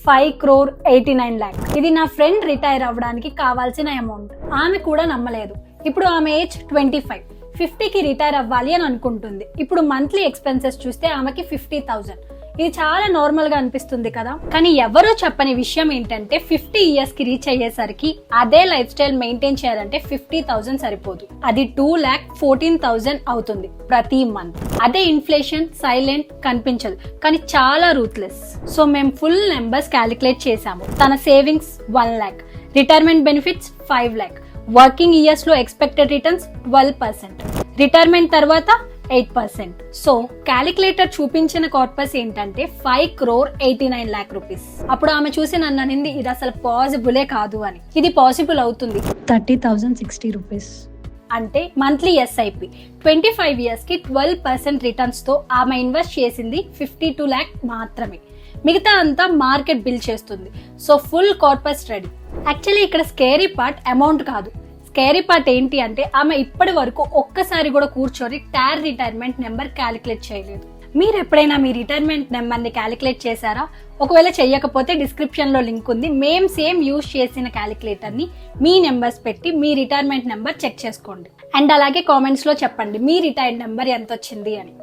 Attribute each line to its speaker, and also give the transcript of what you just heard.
Speaker 1: 5,89,00,000. ఇది నా friend retire అవ్వడానికి కావాల్సిన అమౌంట్. ఆమె కూడా నమ్మలేదు. ఇప్పుడు ఆమె ఏజ్ 25, 50కి రిటైర్ అవ్వాలి అని అనుకుంటుంది. ఇప్పుడు మంత్లీ ఎక్స్పెన్సెస్ చూస్తే ఆమెకి 50,000. ఇది చాలా నార్మల్ గా అనిపిస్తుంది కదా. కానీ ఎవరో చెప్పని విషయం ఏంటంటే 50 ఇయర్స్ కి రీచ్ అయ్యేసరికి అదే లైఫ్ స్టైల్ మెయింటైన్ చేయాలంటే 50,000 సరిపోదు. అది 2,14,000 అవుతుంది ప్రతి మంత్. అదే ఇన్ఫ్లేషన్ సైలెంట్ కనిపించదు కానీ చాలా రూత్లెస్. సో మేము ఫుల్ నెంబర్స్ క్యాలిక్యులేట్ చేసాము. తన savings 1 lakh, retirement benefits 5 lakh, working years లో ఎక్స్పెక్టెడ్ రిటర్న్స్ 12%, రిటైర్మెంట్ తర్వాత 8%. సో క్యాలిక్యులేటర్ చూపించిన కార్పస్ ఏంటంటే 5,89,00,000 రూపీస్. అప్పుడు ఆమె చూసి నన్ను అనింది ఇది అసలు పాసిబులే కాదు అని. ఇది పాసిబుల్ అవుతుంది.
Speaker 2: 30,060 రూపీస్
Speaker 1: అంటే మంత్లీ ఎస్ఐపి 25 ఇయర్స్ కి 12% రిటర్న్స్ తో ఆమె ఇన్వెస్ట్ చేసింది 52 lakh మాత్రమే. మిగతా అంతా మార్కెట్ బిల్ చేస్తుంది. So full corpus ready. Actually ఇక్కడ స్కేరీ పార్ట్ అమౌంట్ కాదు. స్కేరీ పార్ట్ ఏంటి అంటే ఆమె ఇప్పటి వరకు ఒక్కసారి కూడా కూర్చొని టార్ రిటైర్మెంట్ నెంబర్ క్యాలిక్యులేట్ చేయలేదు. మీరు ఎప్పుడైనా మీ రిటైర్మెంట్ నెంబర్ ని క్యాలిక్యులేట్ చేశారా? ఒకవేళ చెయ్యకపోతే డిస్క్రిప్షన్ లో లింక్ ఉంది. మేము సేమ్ యూజ్ చేసిన క్యాలిక్యులేటర్ ని మీ నెంబర్స్ పెట్టి మీ రిటైర్మెంట్ నెంబర్ చెక్ చేసుకోండి. అండ్ అలాగే కామెంట్స్ లో చెప్పండి మీ రిటైర్డ్ నెంబర్ ఎంత వచ్చింది అని.